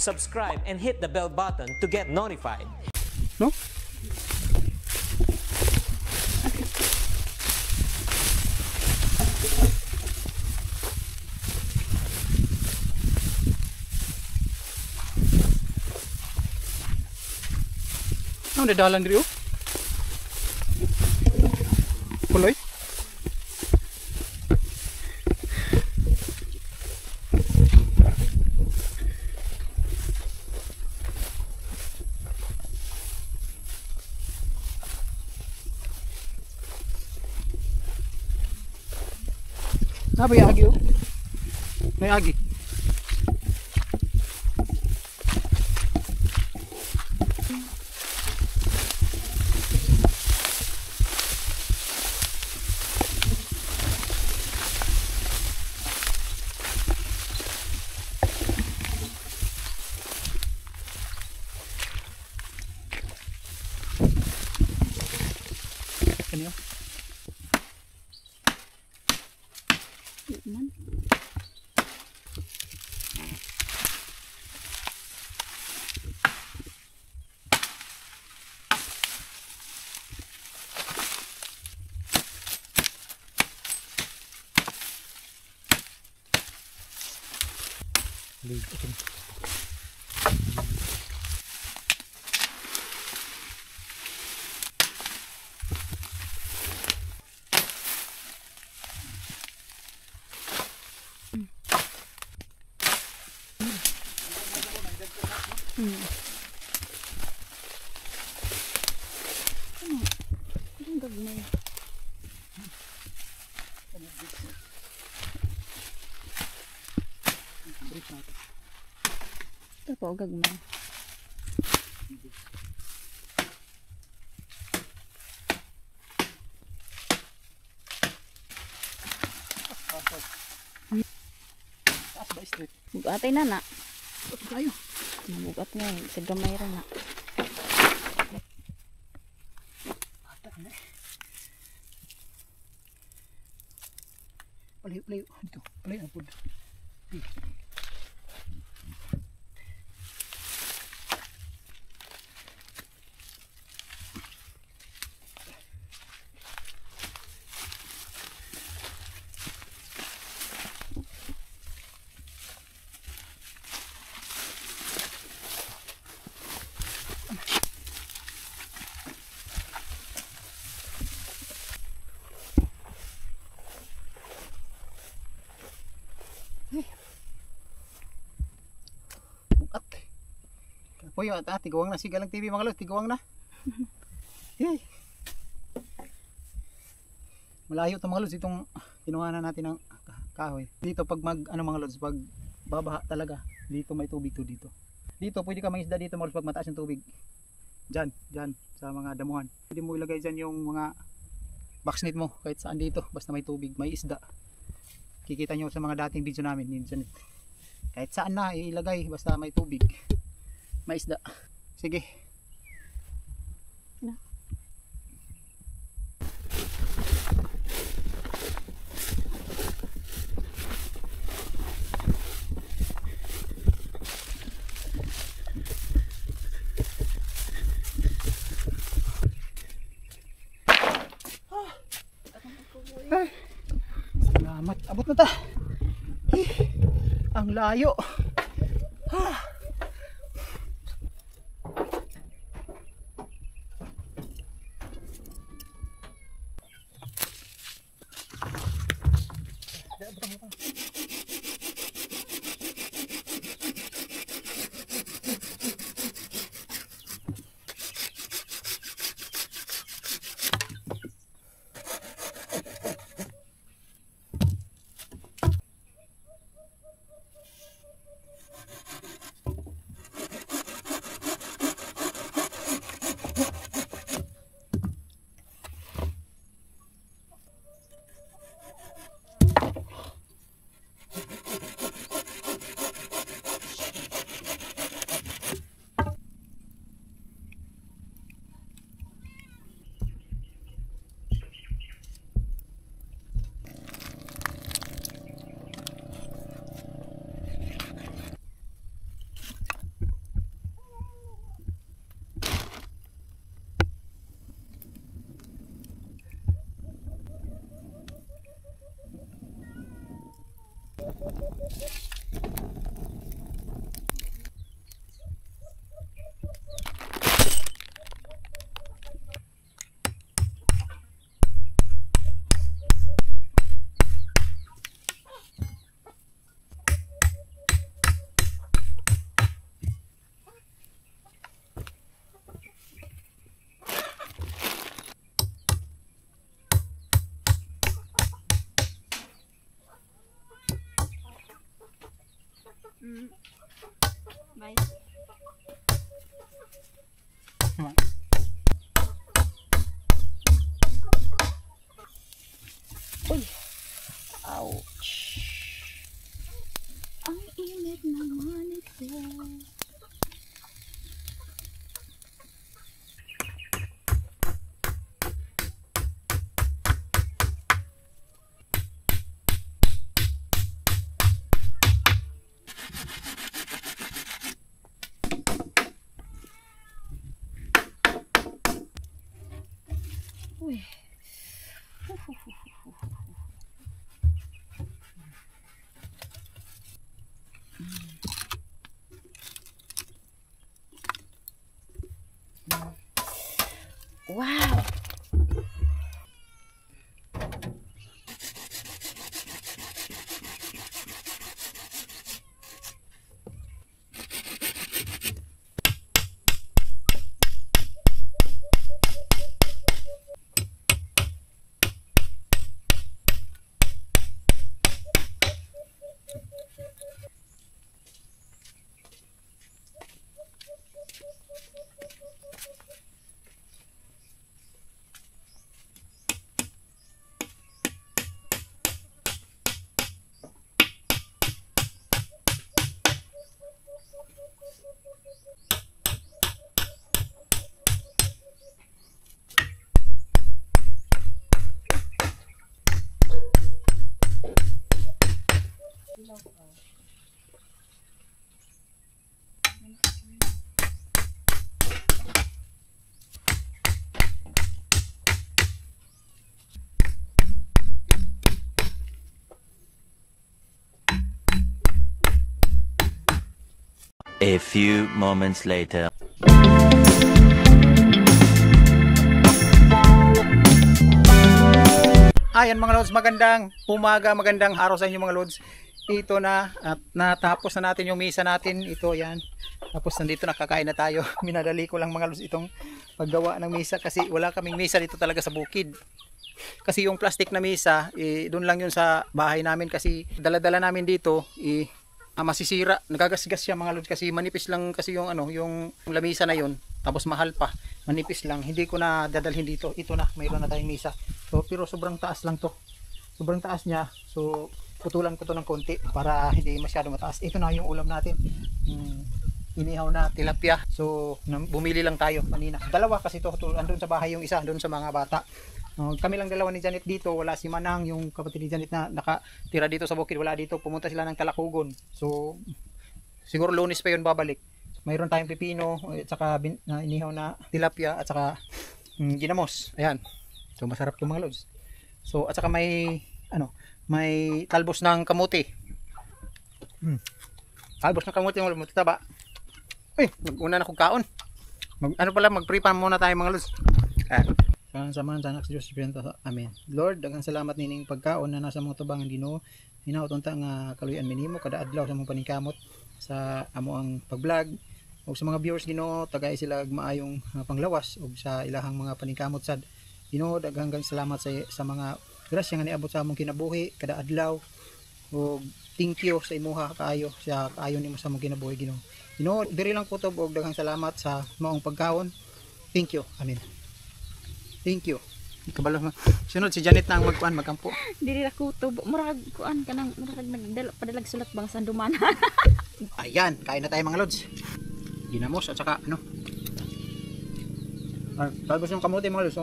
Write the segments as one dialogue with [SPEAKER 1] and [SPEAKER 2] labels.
[SPEAKER 1] subscribe, and hit the bell button to get notified.
[SPEAKER 2] No? Ano nadalan diri oh? Puloy? Apa ya agi oh? May agi. Ano yun?
[SPEAKER 3] Man. Ang gagmay. Ito po, gagmay.
[SPEAKER 2] Taas ba straight?
[SPEAKER 3] Bugatay na na.
[SPEAKER 2] Tapos tayo.
[SPEAKER 3] Nabugat nga eh. Sa gamay rin na.
[SPEAKER 2] Palayo dito. Palayo ang pud. Bukat. Puyo at tigawang na si Galang TV mga lods, tigawang na. Hey. Malayo to mga lods itong kinuhanan natin ng kahoy. Dito pag ano mga lods, pag babaha talaga, dito may tubig to dito. Dito pwede ka mangisda dito mga lods pag mataas yung tubig. Diyan sa mga damuhan. Pwede mo ilagay diyan yung mga box net mo kahit saan dito basta may tubig, may isda. Kikita nyo sa mga dating video namin minsan. Kahit saan na ilagay basta may tubig, may isda. Sige.
[SPEAKER 3] Na.
[SPEAKER 2] Ay, salamat. Abot na ta. Ang layo.
[SPEAKER 3] Bye. Uy. Ouch. Ang init naman ito. Uy. Wow.
[SPEAKER 4] A few moments later.
[SPEAKER 2] Ayan mga lods, magandang umaga, magandang araw sa inyo mga lods. Ito na at natapos na natin yung misa natin. Ito yan. Tapos nandito nakakain na tayo. Minadali ko lang mga lods itong paggawa ng misa kasi wala kaming misa dito talaga sa bukid. Kasi yung plastic na misa, doon lang yun sa bahay namin kasi dala-dala namin dito, masisira, nagagasgas siya mga lods kasi manipis lang kasi yung yung lamisa na yun, tapos mahal pa, manipis lang, hindi ko na dadalhin dito. Ito na, mayroon na tayong misa. So pero sobrang taas lang to, sobrang taas niya, so putulan ko to ng konti para hindi masyado mataas. Ito na yung ulam natin, inihaw na tilapia. So bumili lang tayo kanina, dalawa kasi to, andun sa bahay yung isa, andun sa mga bata. Kami lang dalawa ni Janet dito, wala si Manang, yung kapatid ni Janet na nakatira dito sa bukid, wala dito, pumunta sila ng Talakugon. So siguro Lunes pa yun babalik. Mayroon tayong pipino at saka inihaw na tilapia at saka ginamos. Ayan. So masarap 'yung mga lods. So at saka may may talbos ng kamuti. Talbos ng kamuti, mataba. Mag-una na kong kaon. Mag-prepare muna tayo mga lods. Samahan sa anak sa Diyos Espiritu. Amen. Lord, daghang salamat nining pagkaon na nasa mga tubangan Ginoo. Hinaot unta nga kaluyan minimo kada adlaw sa mong paningkamot sa amo ang pag-vlog ug sa mga viewers Ginoo, tagay sila maayong panglawas ug sa ilahang mga paningkamot sad. Ginoo, daghang salamat sa mga grasya nga niabot sa among kinabuhi kada adlaw. Ug thank you sa imuha kaayo sa kaayo nimo sa among kinabuhi Ginoo. Ginoo, diri lang kutob og daghang salamat sa maong pagkaon. Thank you. Amen. Thank you. Kabalo ma. Sunod si Janet na ang magkampo.
[SPEAKER 3] Dili ra kutob, murag kuan kanang murag padalag sulat bang sanduman.
[SPEAKER 2] Ayan, kain na tayo mga lods. Ginamos at saka talbos ng kamote mga lods.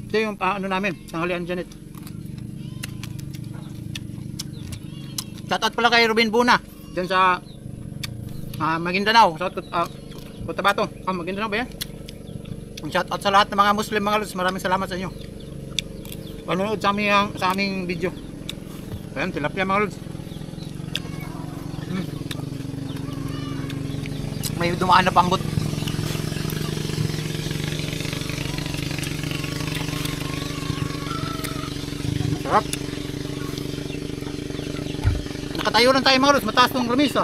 [SPEAKER 2] Ito yung namin, tanghalian Janet. Shoutout pala kay Ruben Buna dyan sa Maguindanao. Shoutout Cotabato. Maguindanao ba yan? Shoutout sa lahat ng mga Muslim mga lods. Maraming salamat sa inyo panonood sa aming video. Ayan, tilapia mga lods. May dumaan na pambot. Sarap. Nakatayo lang tayo mga lods. Mataas tong lamisa.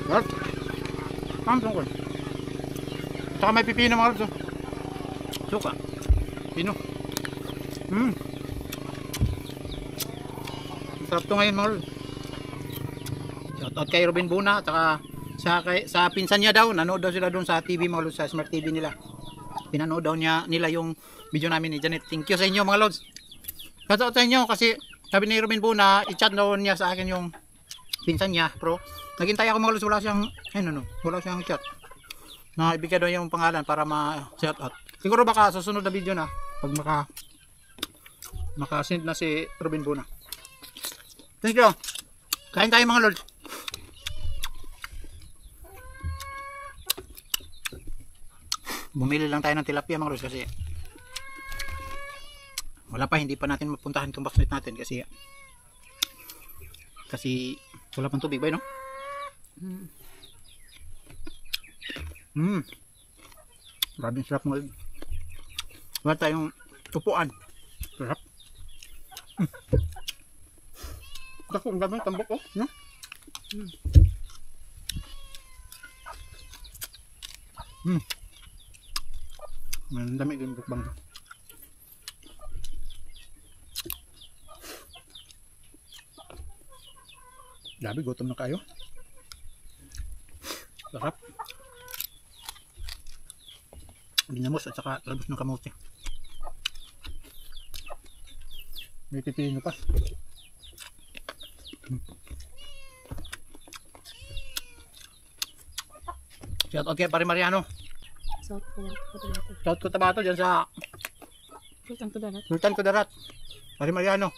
[SPEAKER 2] Sarap. Pampong ko. Saka may pipino mga lods. Suka. Pino. Sarap to ngayon mga lods. Shoutout kay Robin Buna at saka sa pinsan niya daw, nanood daw sila doon sa TV mga lods, sa smart TV nila. Pinanood daw nila yung video namin ni Janet. Thank you sa inyo mga lods. Shoutout sa inyo kasi sabi ni Robin Buna, i-chat daw niya sa akin yung pinsan niya, pro. Naghintay ako mga lods, wala siyang chat. Na ibigay daw yung pangalan para ma-shoutout. Siguro baka susunod na video na pag maka-send na si Robin Buna. Thank you. Kain tayo mga lods. Bumili lang tayo ng tilapia mga lods kasi wala pa, hindi pa natin mapuntahan itong backsmith natin kasi wala pang tubig ba no? Grabe sarap mga lods. Wala tayong tupuan. Sarap. Ako, ang gabang tambok oh, no? Ang dami din bukbang. Grabe, gutom na kayo. Sarap. Ginamos at saka talbos ng kamote. May pipino pa. Shout out kay Pare Mariano. Shout ko tabato dyan sa Sultan Kudarat. Pare Mariano.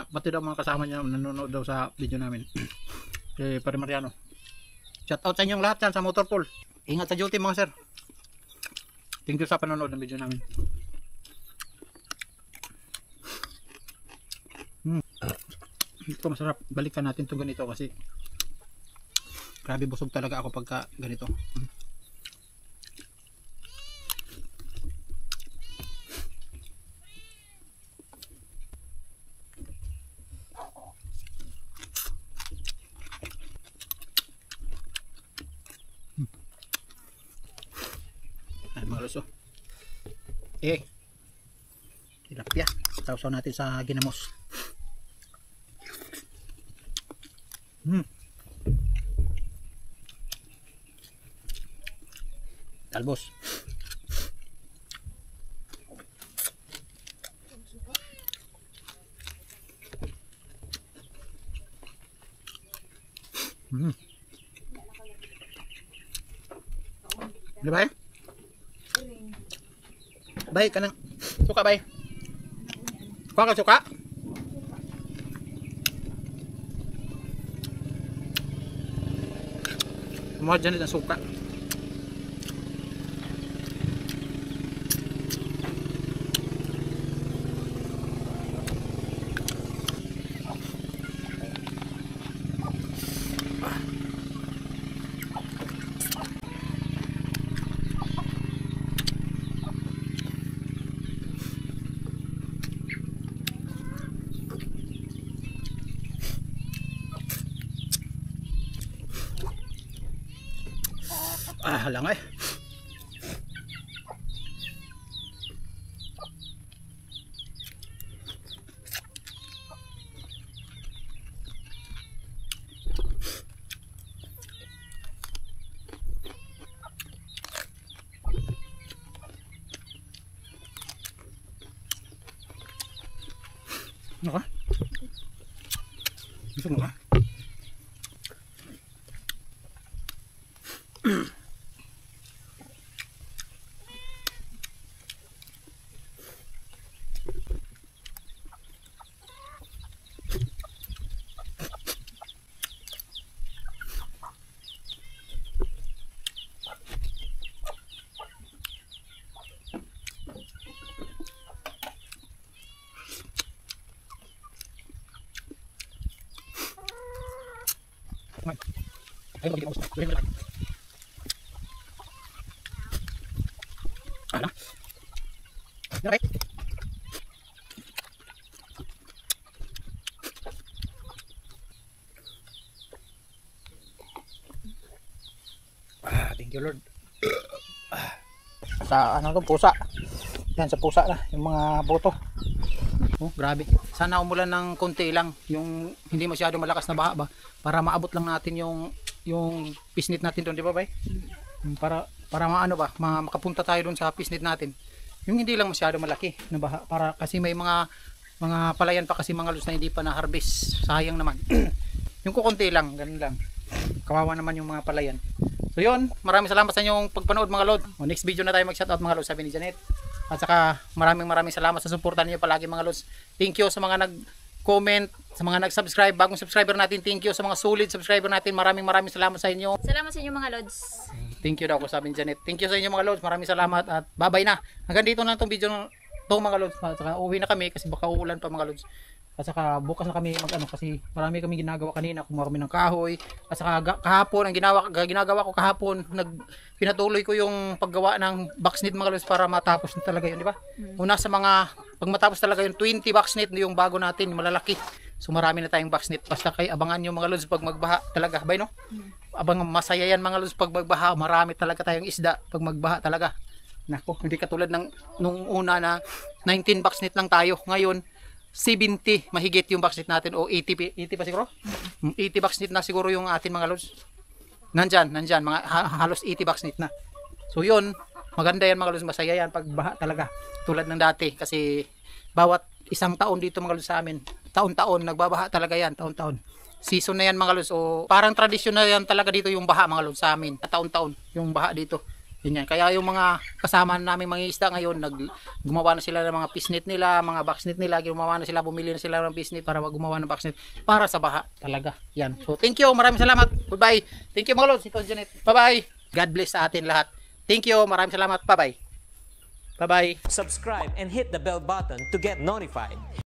[SPEAKER 2] Pati daw mga kasama niya nanonood daw sa video namin. Kay Pare Mariano. Shout out sa inyong lahat dyan sa Motorpool. Ingat sa duty mga sir. Thank you sa panonood ng video namin. Ito masarap. Balikan natin itong ganito kasi grabe busog talaga ako pagka ganito. Ay mga luso. Tilapia. Tawsaw natin sa ginamos. Talbos. Di ba? Bay, kanang suka bay. Kuha ka suka? Mga dyan ang suka. Lang eh. Ano ka? Gusto mo ka? Ay, hindi ko gusto. Ano? Okay. Thank you Lord. Sa ano to, pusa. Yan sa pusa na, yung mga boto. Oh, grabe. sana umulan ng konti lang, yung hindi masyado malakas na baha ba, para maabot lang natin yung pisnit natin doon, di ba bay? Para maano ba, makapunta tayo doon sa pisnit natin. Yung hindi lang masyado malaki na baha, para kasi may mga palayan pa kasi mga lods na hindi pa na-harvest. Sayang naman. Yung kukunti lang, ganun lang. Kawawa naman yung mga palayan. So yun, maraming salamat sa inyong pagpanood mga lods. Next video na tayo mag-shoutout mga lods, sabi ni Janet. At saka maraming salamat sa suporta niyo palagi mga lods. Thank you sa mga nag-comment, sa mga nag-subscribe, bagong subscriber natin. Thank you sa mga solid subscriber natin. Maraming salamat sa inyo.
[SPEAKER 3] Salamat sa inyo mga lods.
[SPEAKER 2] Thank you daw ko sabi ni Janet. Thank you sa inyo mga lods. Maraming salamat at bye-bye na. Hanggang dito na itong video to mga lods. At saka uwi na kami kasi baka uulan pa mga lods. At saka bukas na kami kasi marami kami ginagawa kanina, kumuha kami ng kahoy. At saka kahapon, ang ginagawa ko kahapon, pinatuloy ko yung paggawa ng boxnet mga lods para matapos na talaga yun, di ba? Una sa pag matapos talaga yung 20 boxnet, yung bago natin, yung malalaki. So marami na tayong boxnet. Basta kayo abangan yung mga lods pag magbaha talaga, bay no? Abang masaya yan mga lods pag magbaha, marami talaga tayong isda pag magbaha talaga. Nako, hindi katulad nung una na 19 boxnet lang tayo. Ngayon 70 mahigit yung boxnet natin o 80 pa siguro? 80 boxnet na siguro yung atin mga lods. Nandyan mga halos 80 boxnet na. So yun, maganda yan mga lods, masaya yan pag baha talaga. Tulad ng dati kasi bawat isang taon dito mga lods sa amin, taon-taon nagbabaha talaga yan, taon-taon. Season na yan mga lods, o parang tradisyon na yan talaga dito yung baha mga lods sa amin, taon-taon yung baha dito. Yun yan. Kaya yung mga kasama namin mga isda ngayon, gumawa na sila ng mga pisnit nila, mga boxnet nila, gumawa na sila, bumili na sila ng pisnit para gumawa ng boxnet para sa baha talaga. Yan. So thank you, maraming salamat. Goodbye. Thank you mga lods. Ito Janet. Bye-bye. God bless sa atin lahat. Thank you, maraming salamat. Bye-bye. Bye-bye.
[SPEAKER 1] Subscribe and hit the bell button to get notified.